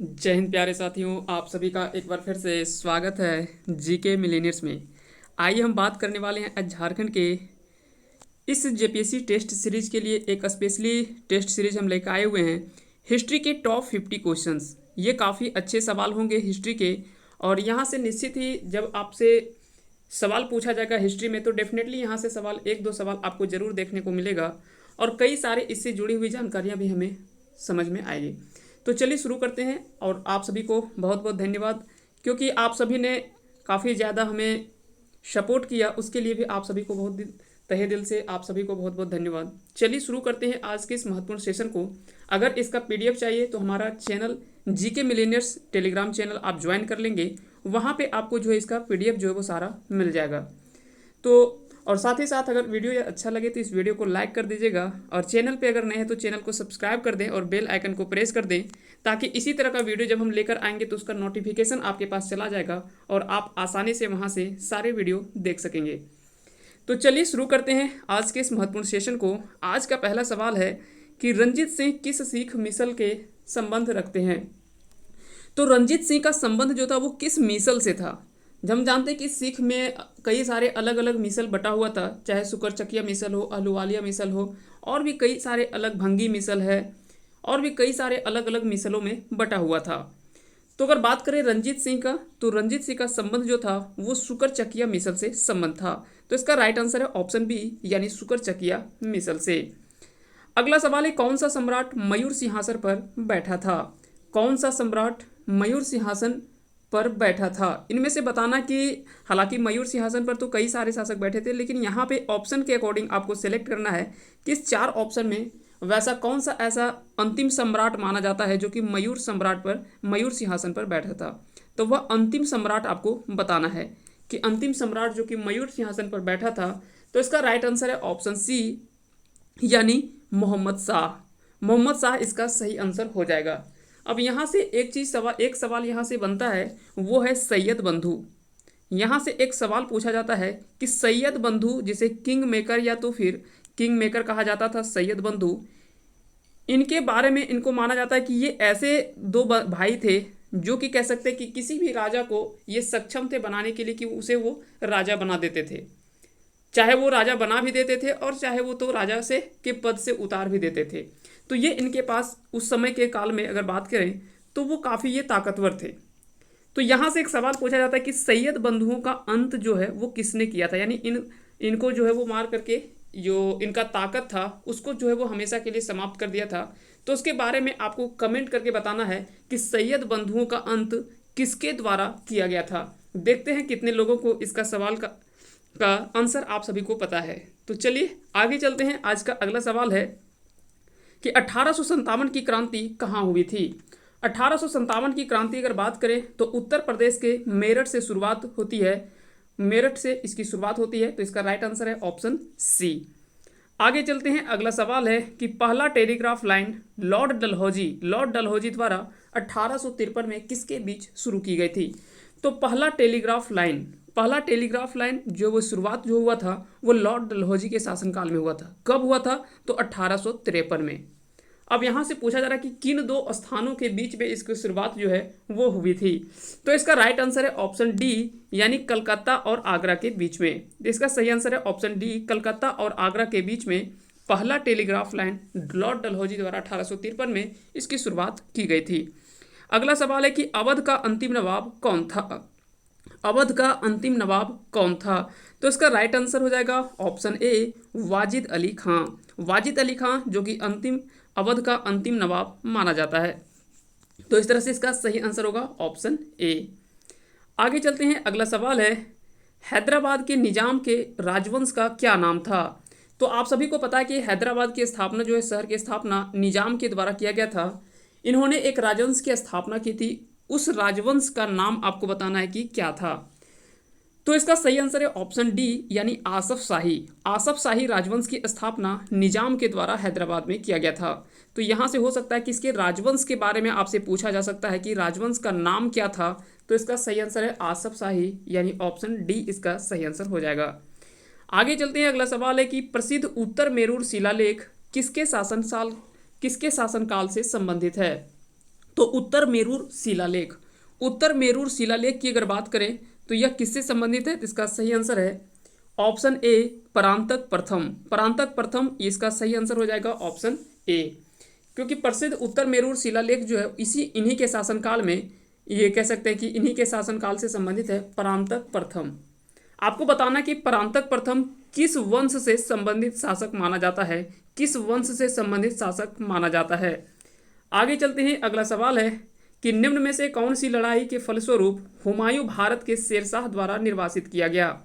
जय हिंद प्यारे साथियों, आप सभी का एक बार फिर से स्वागत है जीके मिलेनियर्स में। आइए हम बात करने वाले हैं आज झारखंड के इस जेपीएससी टेस्ट सीरीज के लिए एक स्पेशली टेस्ट सीरीज हम लेकर आए हुए हैं। हिस्ट्री के टॉप 50 क्वेश्चंस, ये काफ़ी अच्छे सवाल होंगे हिस्ट्री के। और यहाँ से निश्चित ही जब आपसे सवाल पूछा जाएगा हिस्ट्री में तो डेफिनेटली यहाँ से सवाल एक दो सवाल आपको ज़रूर देखने को मिलेगा और कई सारे इससे जुड़ी हुई जानकारियाँ भी हमें समझ में आएगी। तो चलिए शुरू करते हैं। और आप सभी को बहुत बहुत धन्यवाद, क्योंकि आप सभी ने काफ़ी ज़्यादा हमें सपोर्ट किया, उसके लिए भी आप सभी को तहे दिल से आप सभी को बहुत बहुत धन्यवाद। चलिए शुरू करते हैं आज के इस महत्वपूर्ण सेशन को। अगर इसका पीडीएफ चाहिए तो हमारा channel GK millionaires Telegram channel आप ज्वाइन कर लेंगे, वहाँ पे आपको जो है इसका पीडीएफ जो है वो सारा मिल जाएगा। तो और साथ ही साथ अगर वीडियो अच्छा लगे तो इस वीडियो को लाइक कर दीजिएगा, और चैनल पे अगर नए हैं तो चैनल को सब्सक्राइब कर दें और बेल आइकन को प्रेस कर दें, ताकि इसी तरह का वीडियो जब हम लेकर आएंगे तो उसका नोटिफिकेशन आपके पास चला जाएगा और आप आसानी से वहाँ से सारे वीडियो देख सकेंगे। तो चलिए शुरू करते हैं आज के इस महत्वपूर्ण सेशन को। आज का पहला सवाल है कि रंजीत सिंह किस सिख मिसल के संबंध रखते हैं। तो रंजीत सिंह का संबंध जो था वो किस मिसल से था। हम जानते हैं कि सिख में कई सारे अलग अलग मिसल बटा हुआ था, चाहे सुकरचकिया मिसल हो, अहलुवालिया मिसल हो, और भी कई सारे अलग भंगी मिसल है, और भी कई सारे अलग अलग मिसलों में बटा हुआ था। तो अगर बात करें रंजीत सिंह का, तो रंजीत सिंह का संबंध जो था वो सुकरचकिया मिसल से संबंध था। तो इसका राइट आंसर है ऑप्शन बी, यानी सुकरचकिया मिसल से। अगला सवाल है, कौन सा सम्राट मयूर सिंहासन पर बैठा था। कौन सा सम्राट मयूर सिंहासन पर बैठा था। इनमें से बताना कि हालांकि मयूर सिंहासन पर तो कई सारे शासक बैठे थे, लेकिन यहाँ पे ऑप्शन के अकॉर्डिंग आपको सेलेक्ट करना है कि इस 4 ऑप्शन में वैसा कौन सा ऐसा अंतिम सम्राट माना जाता है जो कि मयूर सिंहासन पर बैठा था। तो वह अंतिम सम्राट आपको बताना है कि अंतिम सम्राट जो कि मयूर सिंहासन पर बैठा था। तो इसका राइट आंसर है ऑप्शन सी, यानी मोहम्मद शाह। मोहम्मद शाह इसका सही आंसर हो जाएगा। अब यहाँ से एक सवाल यहाँ से बनता है, वो है सैयद बंधु। यहाँ से एक सवाल पूछा जाता है कि सैयद बंधु, जिसे किंग मेकर या तो फिर किंग मेकर कहा जाता था, सैयद बंधु, इनके बारे में इनको माना जाता है कि ये ऐसे दो भाई थे जो कि कह सकते हैं कि किसी भी राजा को ये सक्षम थे बनाने के लिए कि उसे वो राजा बना देते थे। चाहे वो राजा बना भी देते थे और चाहे वो तो राजा से के पद से उतार भी देते थे। तो ये इनके पास उस समय के काल में अगर बात करें तो वो काफ़ी ये ताकतवर थे। तो यहाँ से एक सवाल पूछा जाता है कि सैयद बंधुओं का अंत जो है वो किसने किया था, यानी इनको जो है वो मार करके जो इनका ताकत था उसको जो है वो हमेशा के लिए समाप्त कर दिया था। तो उसके बारे में आपको कमेंट करके बताना है कि सैयद बंधुओं का अंत किसके द्वारा किया गया था। देखते हैं कितने लोगों को इसका सवाल का आंसर आप सभी को पता है। तो चलिए आगे चलते हैं। आज का अगला सवाल है कि 1857 की क्रांति कहाँ हुई थी। 1857 की क्रांति अगर बात करें तो उत्तर प्रदेश के मेरठ से शुरुआत होती है। मेरठ से इसकी शुरुआत होती है, तो इसका राइट आंसर है ऑप्शन सी। आगे चलते हैं। अगला सवाल है कि पहला टेलीग्राफ लाइन लॉर्ड डलहौजी द्वारा 1853 में किसके बीच शुरू की गई थी। तो पहला टेलीग्राफ लाइन जो वो शुरुआत जो हुआ था वो लॉर्ड डलहौजी के शासनकाल में हुआ था। कब हुआ था, तो 1853 में। अब यहाँ से पूछा जा रहा है कि किन 2 स्थानों के बीच में इसकी शुरुआत जो है वो हुई थी। तो इसका राइट आंसर है ऑप्शन डी, यानी कलकत्ता और आगरा के बीच में। इसका सही आंसर है ऑप्शन डी, कलकत्ता और आगरा के बीच में पहला टेलीग्राफ लाइन लॉर्ड डलहौजी द्वारा 1853 में इसकी शुरुआत की गई थी। अगला सवाल है कि अवध का अंतिम नवाब कौन था। अवध का अंतिम नवाब कौन था। तो इसका राइट आंसर हो जाएगा ऑप्शन ए, वाजिद अली खां। वाजिद अली खां जो कि अवध का अंतिम नवाब माना जाता है। तो इस तरह से इसका सही आंसर होगा ऑप्शन ए। आगे चलते हैं। अगला सवाल है, हैदराबाद के निजाम के राजवंश का क्या नाम था। तो आप सभी को पता है कि हैदराबाद की स्थापना जो है, शहर की स्थापना निजाम के द्वारा किया गया था। इन्होंने एक राजवंश की स्थापना की थी, उस राजवंश का नाम आपको बताना है कि क्या था। तो इसका सही आंसर है ऑप्शन डी, यानी आसफ शाही। आसफ शाही राजवंश की स्थापना निजाम के द्वारा हैदराबाद में किया गया था। तो यहाँ से हो सकता है कि इसके राजवंश के बारे में आपसे पूछा जा सकता है कि राजवंश का नाम क्या था। तो इसका सही आंसर है आसफ शाही, यानी ऑप्शन डी इसका सही आंसर हो जाएगा। आगे चलते हैं। अगला सवाल है कि प्रसिद्ध उत्तर मेरूर शिलालेख किसके शासनकाल से संबंधित है। तो उत्तर मेरूर शिलालेख, उत्तर मेरूर शिलालेख की अगर बात करें तो यह किससे संबंधित है? तो इसका सही आंसर है ऑप्शन ए, परांतक प्रथम। परांतक प्रथम इसका सही आंसर हो जाएगा ऑप्शन ए, क्योंकि प्रसिद्ध उत्तर मेरूर शिलालेख जो है इन्हीं के शासनकाल में, ये कह सकते हैं कि इन्हीं के शासनकाल से संबंधित है परांतक प्रथम। आपको बताना कि परांतक प्रथम किस वंश से संबंधित शासक माना जाता है, किस वंश से संबंधित शासक माना जाता है। आगे चलते हैं, अगला सवाल है कि निम्न में से कौन सी लड़ाई के फलस्वरूप हुमायूं भारत के शेरशाह द्वारा निर्वासित किया गया।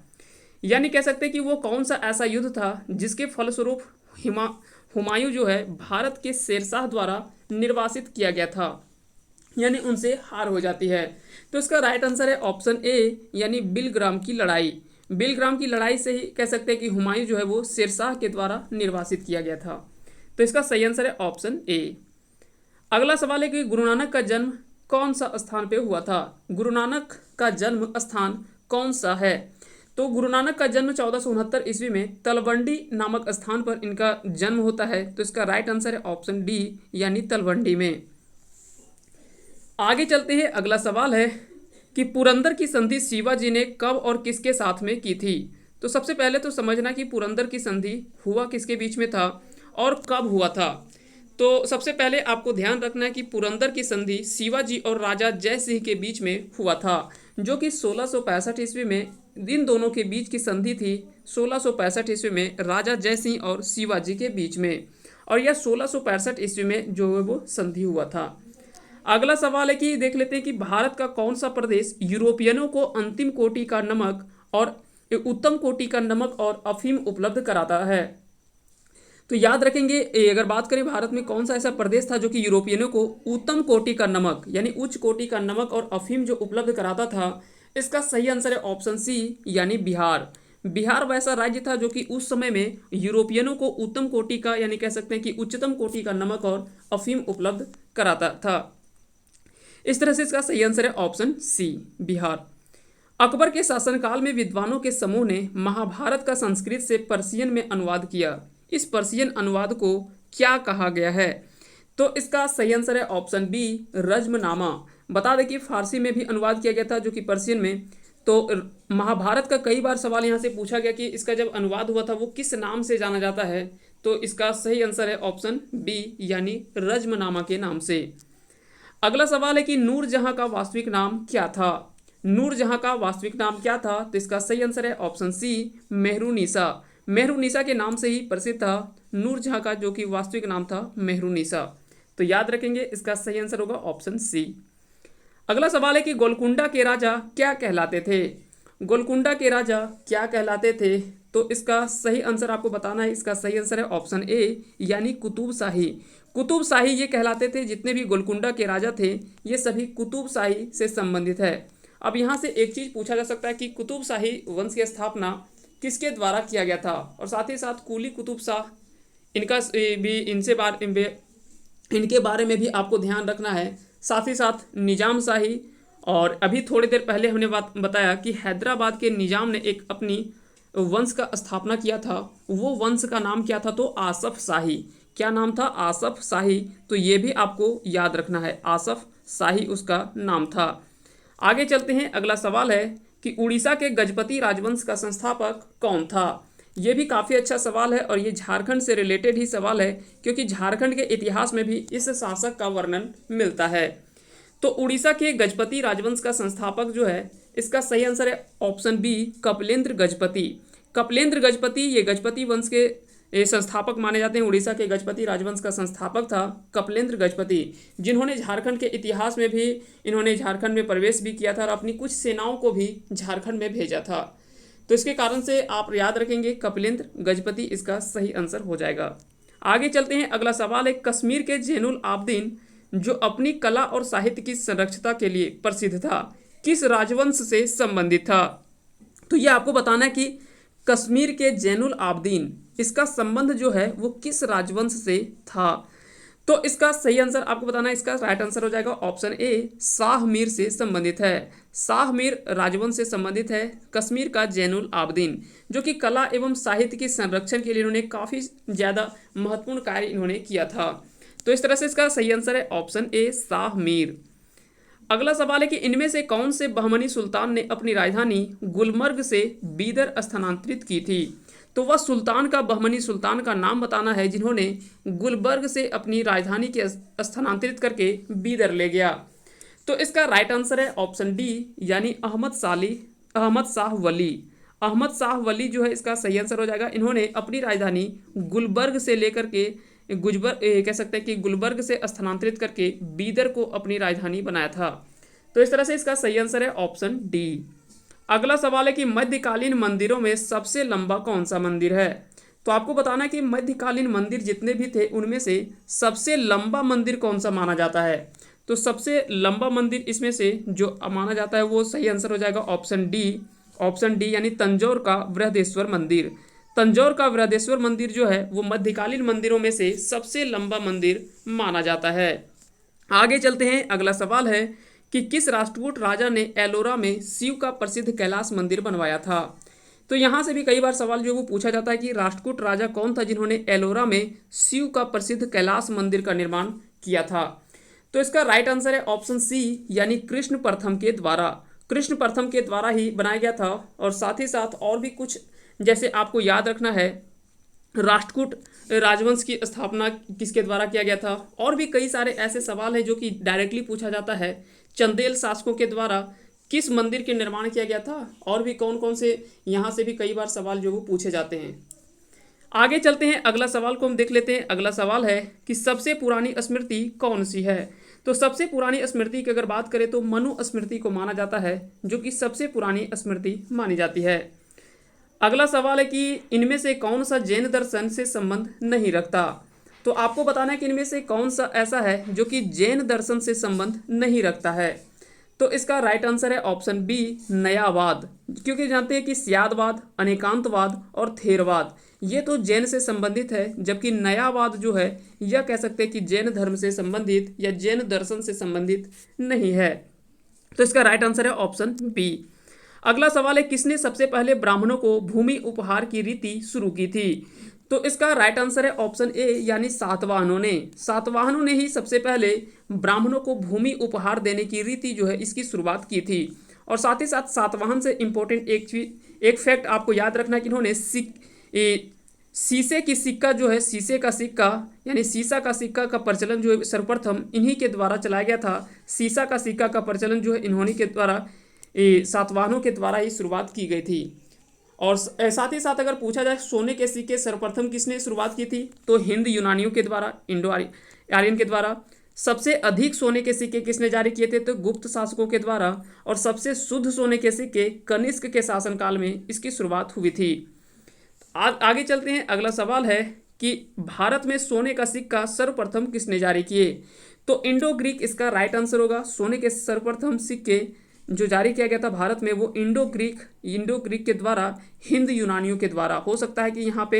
यानी कह सकते हैं कि वो कौन सा ऐसा युद्ध था जिसके फलस्वरूप हुमायूं जो है भारत के शेरशाह द्वारा निर्वासित किया गया था, यानी उनसे हार हो जाती है। तो इसका राइट आंसर है ऑप्शन ए, यानी बिलग्राम की लड़ाई। बिलग्राम की लड़ाई से ही कह सकते हैं कि हुमायूं जो है वो शेरशाह के द्वारा निर्वासित किया गया था। तो इसका सही आंसर है ऑप्शन ए। अगला सवाल है कि गुरु नानक का जन्म कौन सा स्थान पे हुआ था। गुरु नानक का जन्म स्थान कौन सा है? तो गुरु नानक का जन्म 1469 ईस्वी में तलवंडी नामक स्थान पर इनका जन्म होता है। तो इसका राइट आंसर है ऑप्शन डी, यानी तलवंडी में। आगे चलते हैं, अगला सवाल है कि पुरंदर की संधि शिवाजी ने कब और किसके साथ में की थी। तो सबसे पहले तो समझना कि पुरंदर की संधि हुआ किसके बीच में था और कब हुआ था। तो सबसे पहले आपको ध्यान रखना है कि पुरंदर की संधि शिवाजी और राजा जय सिंह के बीच में हुआ था, जो कि 1665 ईस्वी में इन दोनों के बीच की संधि थी। 1665 ईस्वी में राजा जय सिंह और शिवाजी के बीच में, और यह 1665 ईस्वी में जो है वो संधि हुआ था। अगला सवाल है कि देख लेते हैं कि भारत का कौन सा प्रदेश यूरोपियनों को अंतिम कोटि का नमक और उत्तम कोटि का नमक और अफीम उपलब्ध कराता है। तो याद रखेंगे, अगर बात करें भारत में कौन सा ऐसा प्रदेश था जो कि यूरोपियनों को उत्तम कोटि का नमक यानी उच्च कोटि का नमक और अफीम जो उपलब्ध कराता था, इसका सही आंसर है ऑप्शन सी, यानी बिहार। बिहार वैसा राज्य था जो कि उस समय में यूरोपियनों को उत्तम कोटि का, यानी कह सकते हैं कि उच्चतम कोटि का नमक और अफीम उपलब्ध कराता था। इस तरह से इसका सही आंसर है ऑप्शन सी, बिहार। अकबर के शासनकाल में विद्वानों के समूह ने महाभारत का संस्कृत से पर्शियन में अनुवाद किया। इस पर्शियन अनुवाद को क्या कहा गया है? तो इसका सही आंसर है ऑप्शन बी, रज्मनामा। बता दें कि फारसी में भी अनुवाद किया गया था, जो कि पर्शियन में। तो महाभारत का कई बार सवाल यहाँ से पूछा गया कि इसका जब अनुवाद हुआ था वो किस नाम से जाना जाता है। तो इसका सही आंसर है ऑप्शन बी, यानी रज्मनामा के नाम से। अगला सवाल है कि नूरजहां का वास्तविक नाम क्या था। नूरजहां का वास्तविक नाम क्या था? तो इसका सही आंसर है ऑप्शन सी, मेहरुनिसा। मेहरुनिसा के नाम से ही प्रसिद्ध था नूरजहां का, जो कि वास्तविक नाम था मेहरुनिसा। तो याद रखेंगे, इसका सही आंसर होगा ऑप्शन सी। अगला सवाल है कि गोलकुंडा के राजा क्या कहलाते थे। गोलकुंडा के राजा क्या कहलाते थे? तो इसका सही आंसर आपको बताना है। इसका सही आंसर है ऑप्शन ए, यानी कुतुब शाही। कुतुब शाही ये कहलाते थे। जितने भी गोलकुंडा के राजा थे ये सभी कुतुब शाही से संबंधित है। अब यहाँ से एक चीज़ पूछा जा सकता है कि कुतुब शाही वंश की स्थापना किसके द्वारा किया गया था, और साथ ही साथ कुली कुतुब शाह, इनका भी इनके बारे में भी आपको ध्यान रखना है। साथ ही साथ निजाम शाही, और अभी थोड़ी देर पहले हमने बताया कि हैदराबाद के निजाम ने एक अपनी वंश का स्थापना किया था। वो वंश का नाम क्या था? तो आसफ शाही। क्या नाम था? आसफ शाही। तो ये भी आपको याद रखना है, आसफ शाही उसका नाम था। आगे चलते हैं, अगला सवाल है कि उड़ीसा के गजपति राजवंश का संस्थापक कौन था। ये भी काफ़ी अच्छा सवाल है और ये झारखंड से रिलेटेड ही सवाल है, क्योंकि झारखंड के इतिहास में भी इस शासक का वर्णन मिलता है। तो उड़ीसा के गजपति राजवंश का संस्थापक जो है, इसका सही आंसर है ऑप्शन बी, कपिलेंद्र गजपति। कपिलेंद्र गजपति ये गजपति वंश के संस्थापक माने जाते हैं। उड़ीसा के गजपति राजवंश का संस्थापक था कपिलेंद्र गजपति, जिन्होंने झारखंड के इतिहास में भी इन्होंने झारखंड में प्रवेश भी किया था और अपनी कुछ सेनाओं को भी झारखंड में भेजा था। तो इसके कारण से आप याद रखेंगे कपिलेंद्र गजपति, इसका सही आंसर हो जाएगा। आगे चलते हैं, अगला सवाल है कश्मीर के जैनुल आबदीन जो अपनी कला और साहित्य की संरक्षता के लिए प्रसिद्ध था, किस राजवंश से संबंधित था। तो यह आपको बताना है कि कश्मीर के जैनुल आबदीन, इसका संबंध जो है वो किस राजवंश से था। तो इसका सही आंसर आपको बताना है। इसका राइट आंसर हो जाएगा ऑप्शन ए, शाह मीर से संबंधित है। शाह मीर राजवंश से संबंधित है कश्मीर का जैनुल आबदीन, जो कि कला एवं साहित्य के संरक्षण के लिए इन्होंने काफ़ी ज़्यादा महत्वपूर्ण कार्य इन्होंने किया था। तो इस तरह से इसका सही आंसर है ऑप्शन ए शाह मीर। अगला सवाल है कि इनमें से कौन से बहमनी सुल्तान ने अपनी राजधानी गुलमर्ग से बीदर स्थानांतरित की थी। तो वह सुल्तान का बहमनी सुल्तान का नाम बताना है जिन्होंने गुलबर्ग से अपनी राजधानी के स्थानांतरित करके बीदर ले गया। तो इसका राइट आंसर है ऑप्शन डी यानी अहमद शाह वली। अहमद शाह वली जो है इसका सही आंसर हो जाएगा। इन्होंने अपनी राजधानी गुलबर्ग से लेकर के कह सकते हैं कि गुलबर्ग से स्थानांतरित करके बीदर को अपनी राजधानी बनाया था। तो इस तरह से इसका सही आंसर है ऑप्शन डी। अगला सवाल है कि मध्यकालीन मंदिरों में सबसे लंबा कौन सा मंदिर है। तो आपको बताना है कि मध्यकालीन मंदिर जितने भी थे उनमें से सबसे लंबा मंदिर कौन सा माना जाता है। तो सबसे लंबा मंदिर इसमें से जो माना जाता है वो सही आंसर हो जाएगा ऑप्शन डी यानी तंजौर का बृहदेश्वर मंदिर। तंजौर का बृहदेश्वर मंदिर जो है वो मध्यकालीन मंदिरों में से सबसे लंबा मंदिर माना जाता है। आगे चलते हैं। अगला सवाल है कि किस राष्ट्रकूट राजा ने एलोरा में शिव का प्रसिद्ध कैलाश मंदिर बनवाया था। तो यहाँ से भी कई बार सवाल जो वो पूछा जाता है कि राष्ट्रकूट राजा कौन था जिन्होंने एलोरा में शिव का प्रसिद्ध कैलाश मंदिर का निर्माण किया था। तो इसका राइट आंसर है ऑप्शन सी यानी कृष्ण प्रथम के द्वारा ही बनाया गया था। और साथ ही साथ और भी कुछ जैसे आपको याद रखना है राष्ट्रकूट राजवंश की स्थापना किसके द्वारा किया गया था। और भी कई सारे ऐसे सवाल हैं जो कि डायरेक्टली पूछा जाता है चंदेल शासकों के द्वारा किस मंदिर के निर्माण किया गया था। और भी कौन कौन से यहाँ से भी कई बार सवाल जो वो पूछे जाते हैं। आगे चलते हैं। अगला सवाल को हम देख लेते हैं। अगला सवाल है कि सबसे पुरानी स्मृति कौन सी है। तो सबसे पुरानी स्मृति की अगर बात करें तो मनु स्मृति को माना जाता है जो कि सबसे पुरानी स्मृति मानी जाती है। अगला सवाल है कि इनमें से कौन सा जैन दर्शन से संबंध नहीं रखता। तो आपको बताना है कि इनमें से कौन सा ऐसा है जो कि जैन दर्शन से संबंध नहीं रखता है। तो इसका राइट आंसर है ऑप्शन बी नयावाद। क्योंकि जानते हैं कि स्यादवाद, अनेकांतवाद और थेरवाद ये तो जैन से संबंधित है, जबकि नयावाद जो है यह कह सकते हैं कि जैन धर्म से संबंधित या जैन दर्शन से संबंधित नहीं है। तो इसका राइट आंसर है ऑप्शन बी। अगला सवाल है किसने सबसे पहले ब्राह्मणों को भूमि उपहार की रीति शुरू की थी। तो इसका राइट आंसर है ऑप्शन ए यानी सातवाहनों ने ही सबसे पहले ब्राह्मणों को भूमि उपहार देने की रीति जो है इसकी शुरुआत की थी। और साथ ही साथ सातवाहन से इंपॉर्टेंट एक फैक्ट आपको याद रखना है कि इन्होंने शीशे की सिक्का जो है शीशे का सिक्का यानी सीसा का सिक्का का प्रचलन जो है सर्वप्रथम इन्हीं के द्वारा चलाया गया था। सीसा का सिक्का का प्रचलन जो है इन्होंने के द्वारा सातवाहनों के द्वारा ही शुरुआत की गई थी। और साथ ही साथ अगर पूछा जाए सोने के सिक्के सर्वप्रथम किसने शुरुआत की थी तो हिंद यूनानियों के द्वारा, इंडो आर्यन के द्वारा। सबसे अधिक सोने के सिक्के किसने जारी किए थे तो गुप्त शासकों के द्वारा। और सबसे शुद्ध सोने के सिक्के कनिष्क के शासनकाल में इसकी शुरुआत हुई थी। आगे चलते हैं। अगला सवाल है कि भारत में सोने का सिक्का सर्वप्रथम किसने जारी किए। तो इंडो ग्रीक इसका राइट आंसर होगा। सोने के सर्वप्रथम सिक्के जो जारी किया गया था भारत में वो इंडो ग्रीक के द्वारा हिंद यूनानियों के द्वारा। हो सकता है कि यहाँ पे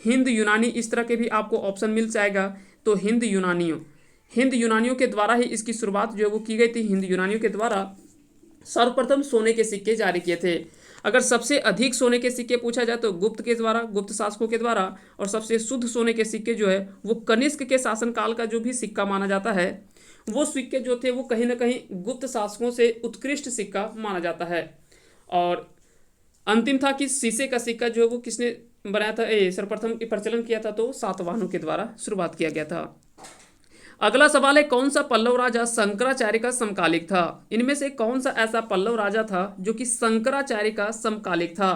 हिंद यूनानी इस तरह के भी आपको ऑप्शन मिल जाएगा। तो हिंद यूनानियों के द्वारा ही इसकी शुरुआत जो है वो की गई थी। हिंद यूनानियों के द्वारा सर्वप्रथम सोने के सिक्के जारी किए थे। अगर सबसे अधिक सोने के सिक्के पूछा जाए तो गुप्त शासकों के द्वारा। और सबसे शुद्ध सोने के सिक्के जो है वो कनिष्क के शासनकाल का जो भी सिक्का माना जाता है वो सिक्के जो थे वो कहीं ना कहीं गुप्त शासकों से उत्कृष्ट सिक्का माना जाता है। और अंतिम था कि शीशे का सिक्का जो है वो किसने बनाया था, सर्वप्रथम प्रचलन किया था तो सातवाहनों के द्वारा शुरुआत किया गया था। अगला सवाल है कौन सा पल्लव राजा शंकराचार्य का समकालिक था। इनमें से कौन सा ऐसा पल्लव राजा था जो कि शंकराचार्य का समकालिक था।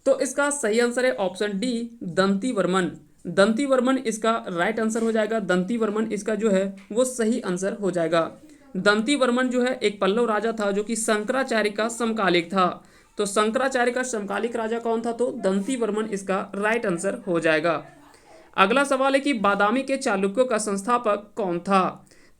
तो इसका सही आंसर है ऑप्शन डी दंतीवर्मन इसका राइट आंसर हो जाएगा। दंतीवर्मन इसका जो है वो सही आंसर हो जाएगा। दंतीवर्मन जो है एक पल्लव राजा था जो कि शंकराचार्य का समकालिक था। तो शंकराचार्य का समकालिक राजा कौन था तो दंतीवर्मन इसका राइट आंसर हो जाएगा। अगला सवाल है कि बादामी के चालुक्यों का संस्थापक कौन था।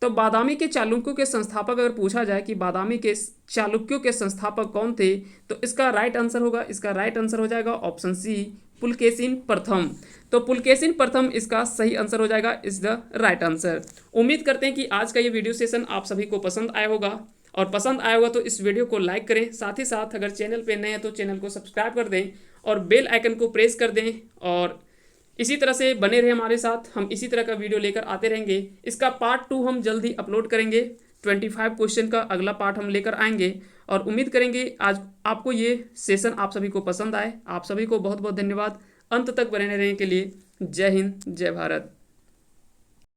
तो बादामी के चालुक्यों के संस्थापक अगर पूछा जाए कि बादामी के चालुक्यों के संस्थापक कौन थे तो इसका राइट आंसर हो जाएगा ऑप्शन सी पुलकेशिन प्रथम। तो पुलकेशिन प्रथम इसका सही आंसर हो जाएगा, इज द राइट आंसर। उम्मीद करते हैं कि आज का ये वीडियो सेशन आप सभी को पसंद आया होगा। और पसंद आया होगा तो इस वीडियो को लाइक करें। साथ ही साथ अगर चैनल पे नए हैं तो चैनल को सब्सक्राइब कर दें और बेल आइकन को प्रेस कर दें। और इसी तरह से बने रहे हमारे साथ, हम इसी तरह का वीडियो लेकर आते रहेंगे। इसका पार्ट 2 हम जल्द ही अपलोड करेंगे। 25 क्वेश्चन का अगला पार्ट हम लेकर आएंगे और उम्मीद करेंगे आज आपको ये सेशन आप सभी को पसंद आए। आप सभी को बहुत बहुत धन्यवाद अंत तक बने रहने के लिए। जय हिंद, जय भारत।